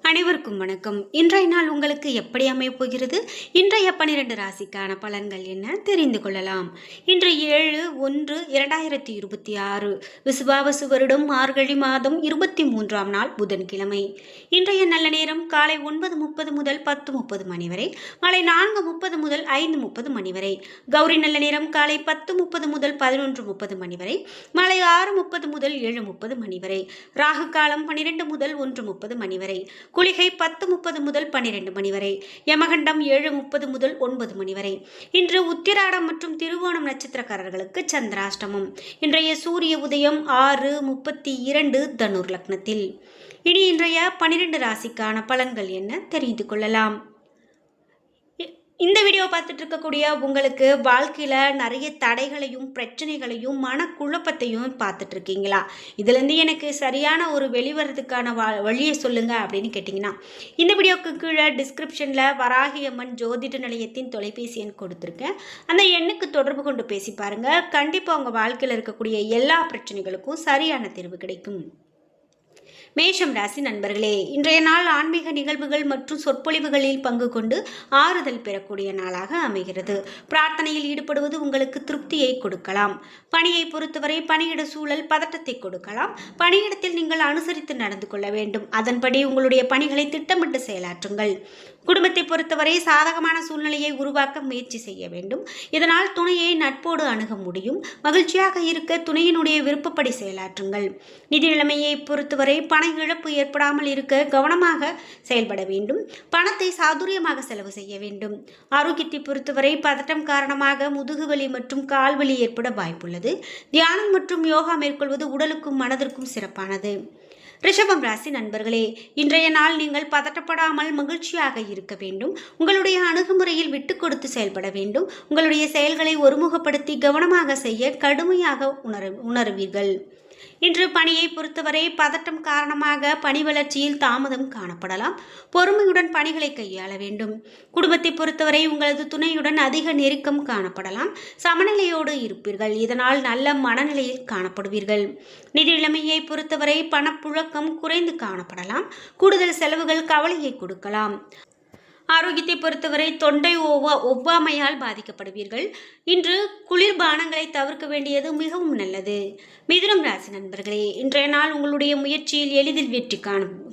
அனைவருக்கும் வணக்கம். இன்றைய நாள் உங்களுக்கு எப்படி அமையப் போகிறது? இன்றைய 12 ராசிக்கான பலன்கள் என்ன தெரிந்து கொள்ளலாம். இன்று 7/1/2026 விசுவாவசு வருடம் மார்கழி மாதம் 23ஆம் நாள் புதன்கிழமை. இன்றைய நல்ல நேரம் காலை 9:30 முதல் 10:30 மணி வரை, மாலை 4:30 முதல் 5:30 மணி வரை. கௌரி நல்ல நேரம் காலை 10:30 முதல் 11:30 மணி வரை, மாலை 6:30 முதல் 7:30 மணி வரை. ராகு காலம் 12 முதல் 1:30 மணி வரை. குளிகை 10:30 முதல் 12 மணி வரை. யமகண்டம் 7:30 முதல் 9 மணி வரை. இன்று உத்திராடம் மற்றும் திருவோணம் நட்சத்திரக்காரர்களுக்கு சந்திராஷ்டமம். இன்றைய சூரிய உதயம் 6:32 தனுர் லக்னத்தில். இனி இன்றைய 12 ராசிக்கான பலன்கள் என்ன தெரிந்து கொள்ளலாம். இந்த வீடியோ பார்த்துட்டு இருக்கக்கூடிய உங்களுக்கு வாழ்க்கையில் நிறைய தடைகளையும் பிரச்சனைகளையும் மனக்குழப்பத்தையும் பார்த்துட்டு இருக்கீங்களா? இதுலேருந்து எனக்கு சரியான ஒரு வெளிவரதுக்கான வழியை சொல்லுங்க அப்படின்னு கேட்டிங்கன்னா, இந்த வீடியோக்கு கீழே டிஸ்கிரிப்ஷனில் வராகி அம்மன் ஜோதிட நிலையத்தின் தொலைபேசி எண் கொடுத்துருக்கேன். அந்த எண்ணுக்கு தொடர்பு கொண்டு பேசி பாருங்கள். கண்டிப்பாக உங்கள் வாழ்க்கையில் இருக்கக்கூடிய எல்லா பிரச்சனைகளுக்கும் சரியான தீர்வு கிடைக்கும். மேஷம் ராசி நண்பர்களே, இன்றைய நாள் ஆன்மீக நிகழ்வுகள் மற்றும் சொற்பொழிவுகளில் பங்கு கொண்டு ஆறுதல் பெறக்கூடிய நாளாக அமைகிறது. பிரார்த்தனையில் ஈடுபடுவது உங்களுக்கு திருப்தியை கொடுக்கலாம். பணியை பொறுத்தவரை பணியிட சூழல் பதட்டத்தை கொடுக்கலாம். பணியிடத்தில் நீங்கள் அனுசரித்து நடந்து கொள்ள வேண்டும். அதன்படி உங்களுடைய பணிகளை திட்டமிட்டு செயலாற்றுங்கள். குடும்பத்தை பொறுத்தவரை சாதகமான சூழ்நிலையை உருவாக்க முயற்சி செய்ய வேண்டும். இதனால் துணையை நட்போடு அணுக முடியும். மகிழ்ச்சியாக இருக்க துணையினுடைய விருப்பப்படி செயலாற்றுங்கள். நிதி நிலைமையை பொறுத்தவரை பண இழப்பு ஏற்படாமல் இருக்க கவனமாக செயல்பட வேண்டும். பணத்தை சாதுரியமாக செலவு செய்ய வேண்டும். ஆரோக்கியத்தை பொறுத்தவரை பதட்டம் காரணமாக முதுகுவலி மற்றும் கால்வலி ஏற்பட வாய்ப்புள்ளது. தியானம் மற்றும் யோகா மேற்கொள்வது உடலுக்கும் மனதிற்கும் சிறப்பானது. ரிஷபம் ராசி நண்பர்களே, இன்றைய நாள் நீங்கள் பதட்டப்படாமல் மகிழ்ச்சியாக இருக்க வேண்டும். உங்களுடைய அணுகுமுறையில் விட்டு கொடுத்து செயல்பட வேண்டும். உங்களுடைய செயல்களை ஒருமுகப்படுத்தி கவனமாக செய்ய கடுமையாக உணர்வீர்கள். இன்று பணியை பொறுத்தவரை பதட்டம் காரணமாக பணி வளர்ச்சியில் தாமதம் காணப்படலாம். பொறுமையுடன் பணிகளை கையாள வேண்டும். குடும்பத்தை பொறுத்தவரை உங்களது துணையுடன் அதிக நெருக்கம் காணப்படலாம். சமநிலையோடு இருப்பீர்கள். இதனால் நல்ல மனநிலையில் காணப்படுவீர்கள். நிதி நிலைமையை பொறுத்தவரை பணப்புழக்கம் குறைந்து காணப்படலாம். கூடுதல் செலவுகள் கவலையை கொடுக்கலாம். ஆரோக்கியத்தை பொறுத்தவரை தொண்டை ஒவ்வாமையால் பாதிக்கப்படுவீர்கள். இன்று குளிர்பானங்களை தவிர்க்க வேண்டியது மிகவும் நல்லது. மிதுனம் ராசி நண்பர்களே, இன்றைய நாள் உங்களுடைய முயற்சியில் எளிதில் வெற்றி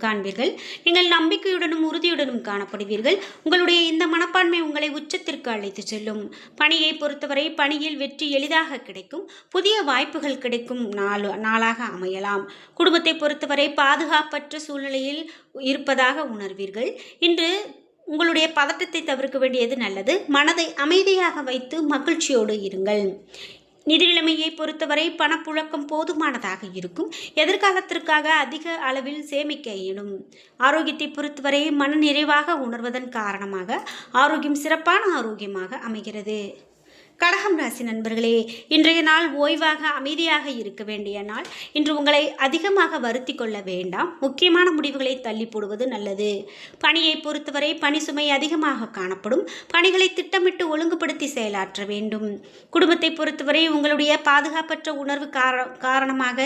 காண்பீர்கள். நீங்கள் நம்பிக்கையுடனும் உறுதியுடனும் காணப்படுவீர்கள். உங்களுடைய இந்த மனப்பான்மை உங்களை உச்சத்திற்கு அழைத்து செல்லும். பணியை பொறுத்தவரை பணியில் வெற்றி எளிதாக கிடைக்கும். புதிய வாய்ப்புகள் கிடைக்கும் நாளாக அமையலாம். குடும்பத்தை பொறுத்தவரை பாதுகாப்பற்ற சூழ்நிலையில் இருப்பதாக உணர்வீர்கள். இன்று உங்களுடைய பதட்டத்தை தவிர்க்க வேண்டியது நல்லது. மனதை அமைதியாக வைத்து மகிழ்ச்சியோடு இருங்கள். நிதி நிலைமையை பொறுத்தவரை பணப்புழக்கம் போதுமானதாக இருக்கும். எதிர்காலத்திற்காக அதிக அளவில் சேமிக்க இயலும். ஆரோக்கியத்தை பொறுத்தவரை மன நிறைவாக உணர்வதன் காரணமாக ஆரோக்கியம் சிறப்பான ஆரோக்கியமாக அமைகிறது. கடகம் ராசி நண்பர்களே, இன்றைய நாள் ஓய்வாக அமைதியாக இருக்க வேண்டிய நாள். இன்று உங்களை அதிகமாக வருத்தி கொள்ள வேண்டாம். முக்கியமான முடிவுகளை தள்ளி போடுவது நல்லது. பணியை பொறுத்தவரை பணி சுமை அதிகமாக காணப்படும். பணிகளை திட்டமிட்டு ஒழுங்குபடுத்தி செயலாற்ற வேண்டும். குடும்பத்தை பொறுத்தவரை உங்களுடைய பாதுகாப்பற்ற உணர்வு காரணமாக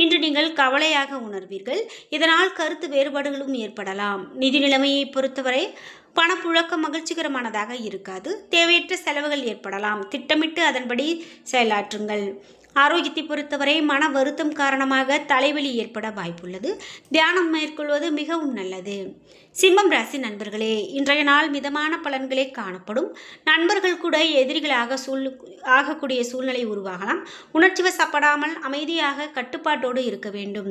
இன்று நீங்கள் கவலையாக உணர்வீர்கள். இதனால் கருத்து வேறுபாடுகளும் ஏற்படலாம். நிதி நிலைமையை பொறுத்தவரை பணப்புழக்கம் மகிழ்ச்சிகரமானதாக இருக்காது. தேவையற்ற செலவுகள் ஏற்படலாம். திட்டமிட்டு அதன்படி செயலாற்றுங்கள். ஆரோக்கியத்தை பொறுத்தவரை மன வருத்தம் காரணமாக தலைவலி ஏற்பட வாய்ப்புள்ளது. தியானம் மேற்கொள்வது மிகவும் நல்லது. சிம்மம் ராசி நண்பர்களே, இன்றைய நாள் மிதமான பலன்களே காணப்படும். நண்பர்கள் கூட எதிரிகளாக ஆகக்கூடிய சூழ்நிலை உருவாகலாம். உணர்ச்சி வசப்படாமல் அமைதியாக கட்டுப்பாட்டோடு இருக்க வேண்டும்.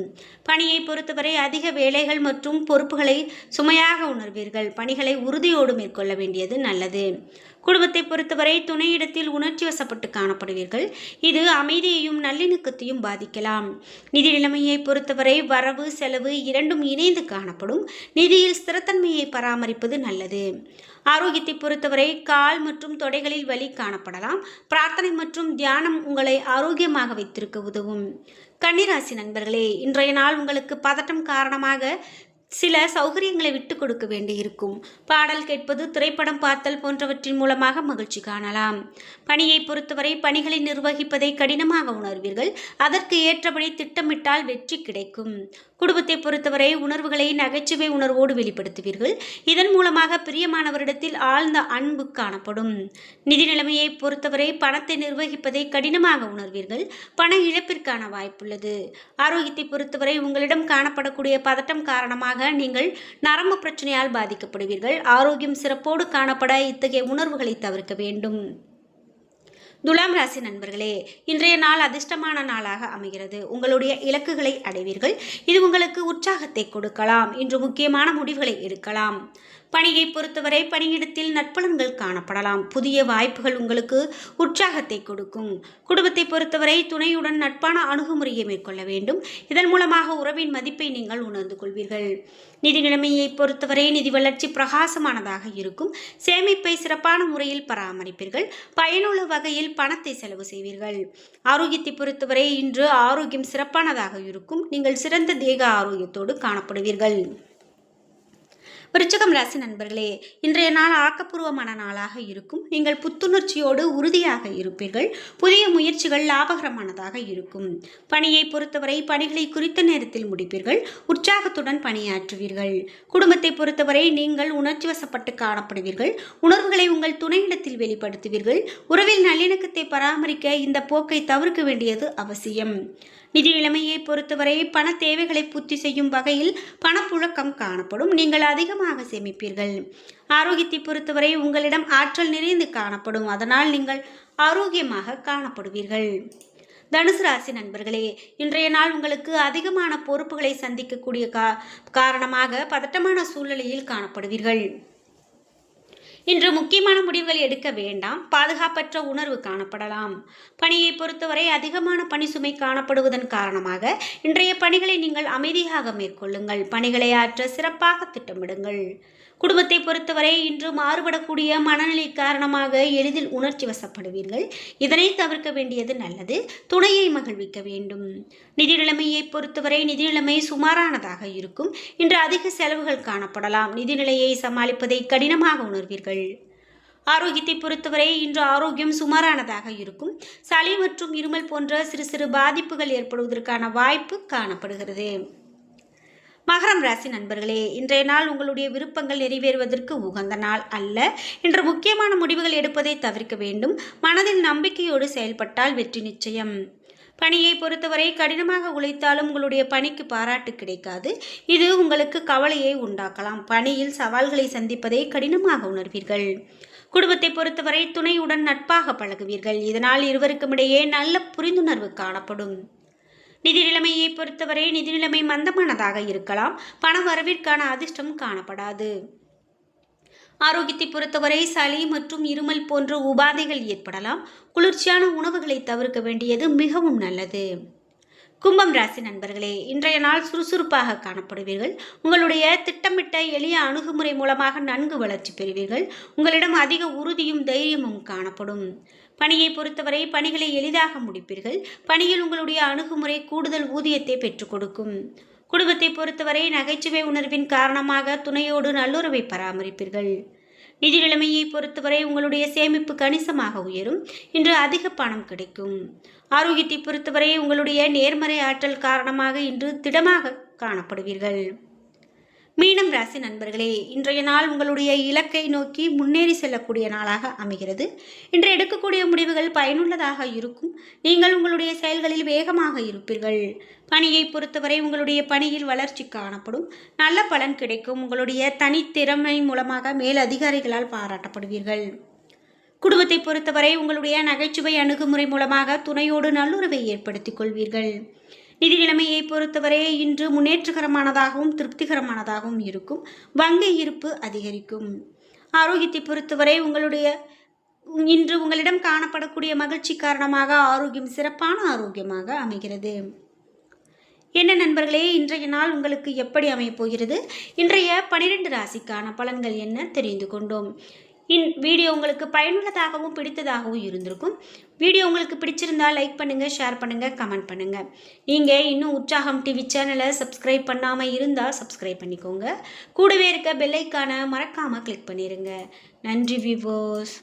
பணியை பொறுத்தவரை அதிக வேலைகள் மற்றும் பொறுப்புகளை சுமையாக உணர்வீர்கள். பணிகளை உறுதியோடு மேற்கொள்ள வேண்டியது நல்லது. குடும்பத்தை பொறுத்தவரை துணையிடத்தில் உணர்ச்சி வசப்பட்டு காணப்படுவீர்கள். இது அமைதியையும் நல்லிணக்கத்தையும் பாதிக்கலாம். நிதி நிலைமையை பொறுத்தவரை வரவு செலவு இரண்டும் இணைந்து காணப்படும். நிதியில் ஸ்திரத்தன்மையை பராமரிப்பது நல்லது. ஆரோக்கியத்தை பொறுத்தவரை கால் மற்றும் தொடைகளில் வலி காணப்படலாம். பிரார்த்தனை மற்றும் தியானம் உங்களை ஆரோக்கியமாக வைத்திருக்க உதவும். கன்னிராசி நண்பர்களே, இன்றைய நாள் உங்களுக்கு பதட்டம் காரணமாக சில சௌகரியங்களை விட்டு கொடுக்க வேண்டி இருக்கும். பாடல் கேட்பது, திரைப்படம் பார்த்தல் போன்றவற்றின் மூலமாக மகிழ்ச்சி காணலாம். பணியை பொறுத்தவரை பணிகளை நிர்வகிப்பதை கடினமாக உணர்வீர்கள். அதற்கு ஏற்றபடி திட்டமிட்டால் வெற்றி கிடைக்கும். குடும்பத்தை பொறுத்தவரை உணர்வுகளை நகைச்சுவை உணர்வோடு வெளிப்படுத்துவீர்கள். இதன் மூலமாக பிரியமானவரிடத்தில் ஆழ்ந்த அன்பு காணப்படும். நிதி நிலைமையை பொறுத்தவரை பணத்தை நிர்வகிப்பதை கடினமாக உணர்வீர்கள். பண இழப்பிற்கான வாய்ப்புள்ளது. ஆரோக்கியத்தை பொறுத்தவரை உங்களிடம் காணப்படக்கூடிய பதட்டம் காரணமாக நீங்கள் நரம்பு பிரச்சனையால் பாதிக்கப்படுவீர்கள். ஆரோக்கியம் சிறப்போடு காணப்பட இத்தகைய உணர்வுகளை தவிர்க்க வேண்டும். துலாம் ராசி நண்பர்களே, இன்றைய நாள் அதிர்ஷ்டமான நாளாக அமைகிறது. உங்களுடைய இலக்குகளை அடைவீர்கள். இது உங்களுக்கு உற்சாகத்தை கொடுக்கலாம். இன்று முக்கியமான முடிவுகளை எடுக்கலாம். பணியை பொறுத்தவரை பணியிடத்தில் நற்பலன்கள் காணப்படலாம். புதிய வாய்ப்புகள் உங்களுக்கு உற்சாகத்தை கொடுக்கும். குடும்பத்தை பொறுத்தவரை துணையுடன் நட்பான அணுகுமுறையை மேற்கொள்ள வேண்டும். இதன் மூலமாக உறவின் மதிப்பை நீங்கள் உணர்ந்து கொள்வீர்கள். நிதி நிலைமையை பொறுத்தவரை நிதி வளர்ச்சி பிரகாசமானதாக இருக்கும். சேமிப்பை சிறப்பான முறையில் பராமரிப்பீர்கள். பயனுள்ள வகையில் பணத்தை செலவு செய்வீர்கள். ஆரோக்கியத்தை பொறுத்தவரை இன்று ஆரோக்கியம் சிறப்பானதாக இருக்கும். நீங்கள் சிறந்த தேக ஆரோக்கியத்தோடு காணப்படுவீர்கள். விருச்சிகம் ராசி நண்பர்களே, இன்றைய நாள் ஆக்கப்பூர்வமான நாளாக இருக்கும். நீங்கள் புத்துணர்ச்சியோடு உறுதியாக இருப்பீர்கள். புதிய முயற்சிகள் லாபகரமானதாக இருக்கும். பணியை பொறுத்தவரை பணிகளை குறித்த நேரத்தில் முடிப்பீர்கள். உற்சாகத்துடன் பணியாற்றுவீர்கள். குடும்பத்தை பொறுத்தவரை நீங்கள் உணர்ச்சி வசப்பட்டு காணப்படுவீர்கள். உணர்வுகளை உங்கள் துணையிடத்தில் வெளிப்படுத்துவீர்கள். உறவில் நல்லிணக்கத்தை பராமரிக்க இந்த போக்கை தவிர்க்க வேண்டியது அவசியம். நிதி நிலைமையை பொறுத்தவரை பண தேவைகளை பூர்த்தி செய்யும் வகையில் பணப்புழக்கம் காணப்படும். நீங்கள் அதிகமாக சேமிப்பீர்கள். ஆரோக்கியத்தை பொறுத்தவரை உங்களிடம் ஆற்றல் நிறைந்து காணப்படும். அதனால் நீங்கள் ஆரோக்கியமாக காணப்படுவீர்கள். தனுசு ராசி நண்பர்களே, இன்றைய நாள் உங்களுக்கு அதிகமான பொறுப்புகளை சந்திக்கக்கூடிய காரணமாக பதட்டமான சூழ்நிலையில் காணப்படுவீர்கள். இன்று முக்கியமான முடிவுகள் எடுக்க வேண்டாம். பாதுகாப்பற்ற உணர்வு காணப்படலாம். பணியை பொறுத்தவரை அதிகமான பணி சுமை காணப்படுவதன் காரணமாக இன்றைய பணிகளை நீங்கள் அமைதியாக மேற்கொள்ளுங்கள். பணிகளை ஆற்ற சிறப்பாக திட்டமிடுங்கள். குடும்பத்தை பொறுத்தவரை இன்று மாறுபடக்கூடிய மனநிலை காரணமாக எளிதில் உணர்ச்சி வசப்படுவீர்கள். இதனை தவிர்க்க வேண்டியது நல்லது. துணையை மகிழ்விக்க வேண்டும். நிதி நிலைமையை பொறுத்தவரை நிதி நிலைமை சுமாரானதாக இருக்கும். இன்று அதிக செலவுகள் காணப்படலாம். நிதிநிலையை சமாளிப்பதை கடினமாக உணர்வீர்கள். ஆரோக்கியத்தை பொறுத்தவரை இன்று ஆரோக்கியம் சுமாரானதாக இருக்கும். சளி மற்றும் இருமல் போன்ற சிறு சிறு பாதிப்புகள் ஏற்படுவதற்கான வாய்ப்பு காணப்படுகிறது. மகரம் ராசி நண்பர்களே, இன்றைய நாள் உங்களுடைய விருப்பங்கள் நிறைவேறுவதற்கு உகந்த நாள் அல்ல. இன்று முக்கியமான முடிவுகள் எடுப்பதை தவிர்க்க வேண்டும். மனதில் நம்பிக்கையோடு செயல்பட்டால் வெற்றி நிச்சயம். பணியை பொறுத்தவரை கடினமாக உழைத்தாலும் உங்களுடைய பணிக்கு பாராட்டு கிடைக்காது. இது உங்களுக்கு கவலையை உண்டாக்கலாம். பணியில் சவால்களை சந்திப்பதை கடினமாக உணர்வீர்கள். குடும்பத்தை பொறுத்தவரை துணையுடன் நட்பாக பழகுவீர்கள். இதனால் இருவருக்கும் இடையே நல்ல புரிந்துணர்வு காணப்படும். நிதி நிலைமையை பொறுத்தவரை நிதி நிலைமை மந்தமானதாக இருக்கலாம். பண வரவிற்கான அதிர்ஷ்டம் காணப்படாது. ஆரோக்கியத்தை பொறுத்தவரை சளி மற்றும் இருமல் போன்ற உபாதைகள் ஏற்படலாம். குளிர்ச்சியான உணவுகளை தவிர்க்க வேண்டியது மிகவும் நல்லது. கும்பம் ராசி நண்பர்களே, இன்றைய நாள் சுறுசுறுப்பாக காணப்படுவீர்கள். உங்களுடைய திட்டமிட்ட எளிய அணுகுமுறை மூலமாக நன்கு வளர்ச்சி பெறுவீர்கள். உங்களிடம் அதிக உறுதியும் தைரியமும் காணப்படும். பணியை பொறுத்தவரை பணிகளை எளிதாக முடிப்பீர்கள். பணியில் உங்களுடைய அணுகுமுறை கூடுதல் ஊதியத்தை பெற்றுக் கொடுக்கும். குடும்பத்தை பொறுத்தவரை நகைச்சுவை உணர்வின் காரணமாக துணையோடு நல்லுறவை பராமரிப்பீர்கள். நிதி நிலைமையை பொறுத்தவரை உங்களுடைய சேமிப்பு கணிசமாக உயரும். இன்று அதிக பணம் கிடைக்கும். ஆரோக்கியத்தை பொறுத்தவரை உங்களுடைய நேர்மறை ஆற்றல் காரணமாக இன்று திடமாக காணப்படுவீர்கள். மீனம் ராசி நண்பர்களே, இன்றைய நாள் உங்களுடைய இலக்கை நோக்கி முன்னேறி செல்லக்கூடிய நாளாக அமைகிறது. இன்று எடுக்கக்கூடிய முடிவுகள் பயனுள்ளதாக இருக்கும். நீங்கள் உங்களுடைய செயல்களில் வேகமாக இருப்பீர்கள். பணியை பொறுத்தவரை உங்களுடைய பணியில் வளர்ச்சி காணப்படும். நல்ல பலன் கிடைக்கும். உங்களுடைய தனித்திறமை மூலமாக மேல் அதிகாரிகளால் பாராட்டப்படுவீர்கள். குடும்பத்தை பொறுத்தவரை உங்களுடைய நகைச்சுவை அணுகுமுறை மூலமாக துணையோடு நல்லுறவை ஏற்படுத்திக் கொள்வீர்கள். நிதி நிலைமையை பொறுத்தவரை இன்று முன்னேற்றகரமானதாகவும் திருப்திகரமானதாகவும் இருக்கும். வங்கி இருப்பு அதிகரிக்கும். ஆரோக்கியத்தை பொறுத்தவரை இன்று உங்களிடம் காணப்படக்கூடிய மகிழ்ச்சி காரணமாக ஆரோக்கியம் சிறப்பான ஆரோக்கியமாக அமைகிறது. என்ன நண்பர்களே, இன்றைய நாள் உங்களுக்கு எப்படி அமையப் போகிறது? இன்றைய 12 ராசிக்கான பலன்கள் என்ன தெரிந்து கொண்டோம். வீடியோ உங்களுக்கு பயனுள்ளதாகவும் பிடித்ததாகவும் இருந்திருக்கும். வீடியோ உங்களுக்கு பிடிச்சிருந்தா லைக் பண்ணுங்கள், ஷேர் பண்ணுங்கள், கமெண்ட் பண்ணுங்கள். நீங்கள் இன்னும் உற்சாகம் டிவி சேனலை சப்ஸ்கிரைப் பண்ணாமல் இருந்தால் சப்ஸ்கிரைப் பண்ணிக்கோங்க. கூடவே இருக்க பெல் ஐக்கானை மறக்காமல் கிளிக் பண்ணிடுங்க. நன்றி வியூவர்ஸ்.